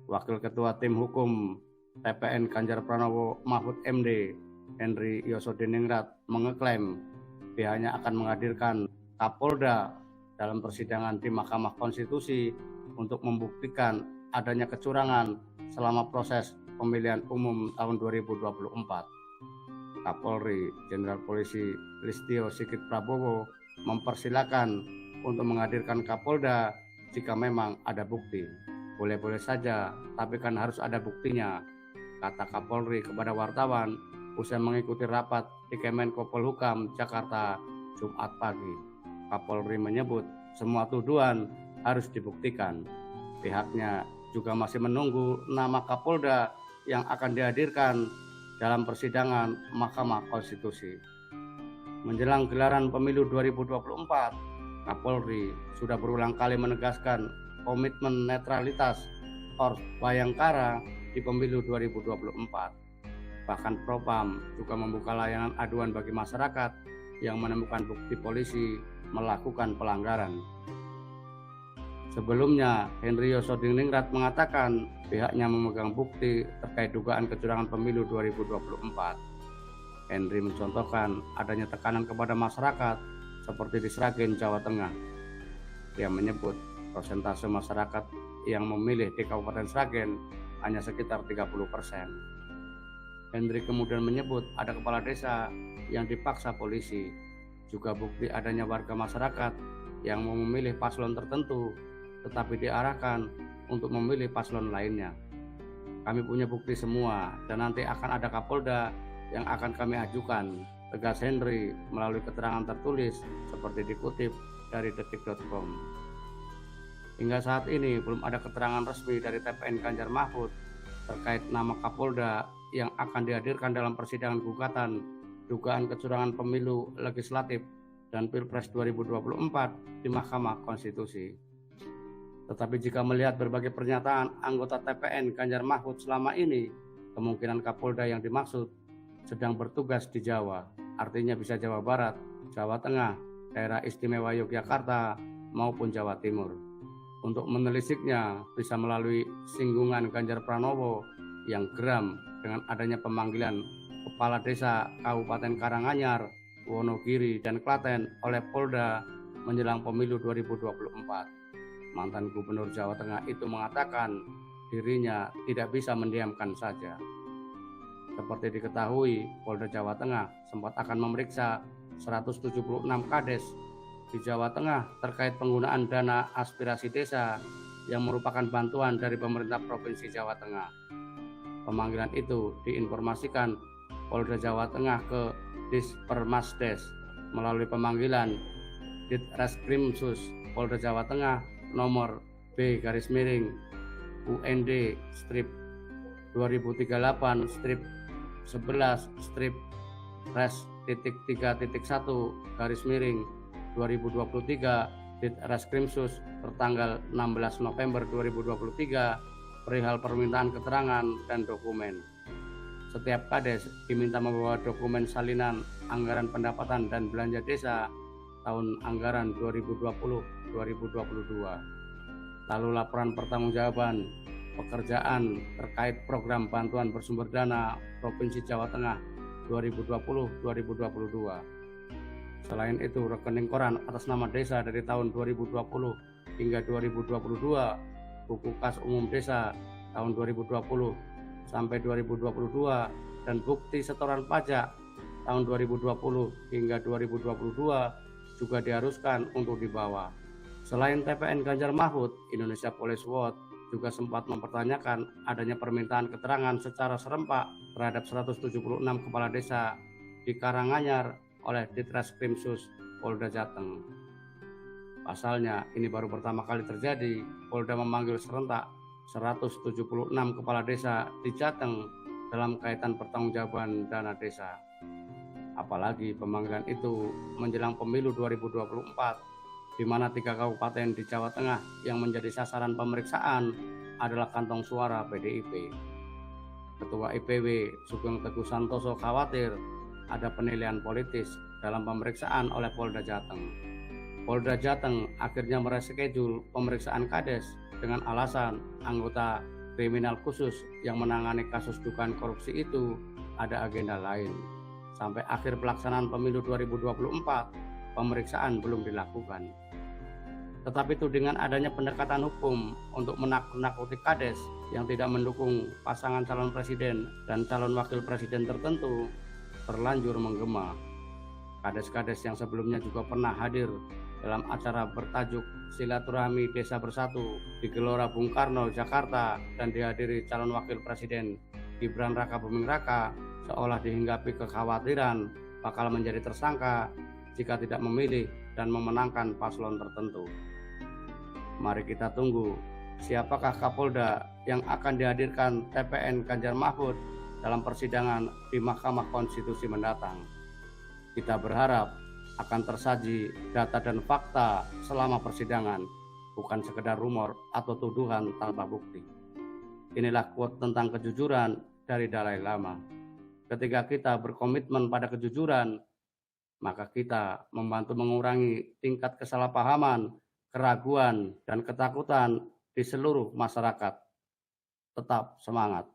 Wakil Ketua Tim Hukum TPN Ganjar Pranowo Mahfud MD Henry Yosodiningrat mengeklaim pihaknya akan menghadirkan Kapolda dalam persidangan di Mahkamah Konstitusi untuk membuktikan adanya kecurangan selama proses pemilihan umum tahun 2024. Kapolri Jenderal Polisi Listio Sigit Prabowo mempersilahkan untuk menghadirkan Kapolda jika memang ada bukti. Boleh-boleh saja, tapi kan harus ada buktinya, kata Kapolri kepada wartawan usai mengikuti rapat di Kemenko Polhukam Jakarta Jumat pagi. Kapolri menyebut semua tuduhan harus dibuktikan. Pihaknya juga masih menunggu nama Kapolda yang akan dihadirkan dalam persidangan Mahkamah Konstitusi. Menjelang gelaran pemilu 2024, Kapolri sudah berulang kali menegaskan komitmen netralitas Korps Bayangkara di pemilu 2024. Bahkan Propam juga membuka layanan aduan bagi masyarakat yang menemukan bukti polisi melakukan pelanggaran. Sebelumnya, Henry Yosodiningrat mengatakan pihaknya memegang bukti terkait dugaan kecurangan pemilu 2024. Henry mencontohkan adanya tekanan kepada masyarakat seperti di Sragen, Jawa Tengah. Dia menyebut persentase masyarakat yang memilih di Kabupaten Sragen hanya sekitar 30%. Henry kemudian menyebut ada kepala desa yang dipaksa polisi, juga bukti adanya warga masyarakat yang mau memilih paslon tertentu tetapi diarahkan untuk memilih paslon lainnya. Kami punya bukti semua dan nanti akan ada Kapolda yang akan kami ajukan, tegas Henry melalui keterangan tertulis seperti dikutip dari detik.com. Hingga saat ini belum ada keterangan resmi dari TPN Ganjar Mahfud terkait nama Kapolda yang akan dihadirkan dalam persidangan gugatan dugaan kecurangan pemilu legislatif dan Pilpres 2024 di Mahkamah Konstitusi. Tetapi jika melihat berbagai pernyataan anggota TPN Ganjar Mahfud selama ini, kemungkinan Kapolda yang dimaksud sedang bertugas di Jawa, artinya bisa Jawa Barat, Jawa Tengah, Daerah Istimewa Yogyakarta, maupun Jawa Timur. Untuk menelisiknya bisa melalui singgungan Ganjar Pranowo yang geram dengan adanya pemanggilan Kepala Desa Kabupaten Karanganyar, Wonogiri, dan Klaten oleh Polda menjelang pemilu 2024. Mantan Gubernur Jawa Tengah itu mengatakan dirinya tidak bisa mendiamkan saja. Seperti diketahui, Polda Jawa Tengah sempat akan memeriksa 176 kades di Jawa Tengah terkait penggunaan dana aspirasi desa yang merupakan bantuan dari pemerintah Provinsi Jawa Tengah. Pemanggilan itu diinformasikan Polda Jawa Tengah ke Dispermasdes melalui pemanggilan Ditreskrimsus Polda Jawa Tengah nomor B/UND strip 2038 strip 11 strip res titik 3.1 garis miring 2023 Ditreskrimsus tertanggal 16 November 2023 perihal permintaan keterangan dan dokumen. Setiap kades diminta membawa dokumen salinan anggaran pendapatan dan belanja desa tahun anggaran 2020-2022. Lalu laporan pertanggungjawaban pekerjaan terkait program bantuan bersumber dana Provinsi Jawa Tengah 2020-2022. Selain itu, rekening koran atas nama desa dari tahun 2020 hingga 2022, buku kas umum desa tahun 2020 sampai 2022, dan bukti setoran pajak tahun 2020 hingga 2022 juga diharuskan untuk dibawa. Selain TPN Ganjar Mahfud, Indonesia Police Watch juga sempat mempertanyakan adanya permintaan keterangan secara serempak terhadap 176 kepala desa di Karanganyar oleh Ditreskrimsus Polda Jateng. Pasalnya, ini baru pertama kali terjadi Polda memanggil serentak 176 kepala desa di Jateng dalam kaitan pertanggungjawaban dana desa. Apalagi pemanggilan itu menjelang pemilu 2024, di mana 3 kabupaten di Jawa Tengah yang menjadi sasaran pemeriksaan adalah kantong suara PDIP. Ketua IPW Sugeng Teguh Santoso khawatir ada penilaian politis dalam pemeriksaan oleh Polda Jateng. Polda Jateng akhirnya mereschedule pemeriksaan kades dengan alasan anggota kriminal khusus yang menangani kasus dugaan korupsi itu ada agenda lain. Sampai akhir pelaksanaan pemilu 2024, pemeriksaan belum dilakukan. Tetapi tudingan adanya pendekatan hukum untuk menakut-nakuti Kades yang tidak mendukung pasangan calon presiden dan calon wakil presiden tertentu terlanjur menggema. Kades-kades yang sebelumnya juga pernah hadir dalam acara bertajuk Silaturahmi Desa Bersatu di Gelora Bung Karno, Jakarta, dan dihadiri calon wakil presiden Gibran Raka Buming Raka, seolah dihinggapi kekhawatiran bakal menjadi tersangka jika tidak memilih dan memenangkan paslon tertentu. Mari kita tunggu siapakah Kapolda yang akan dihadirkan TPN Ganjar Mahfud dalam persidangan di Mahkamah Konstitusi mendatang. Kita berharap akan tersaji data dan fakta selama persidangan, bukan sekedar rumor atau tuduhan tanpa bukti. Inilah quote tentang kejujuran dari Dalai Lama. Ketika kita berkomitmen pada kejujuran, maka kita membantu mengurangi tingkat kesalahpahaman, keraguan, dan ketakutan di seluruh masyarakat. Tetap semangat.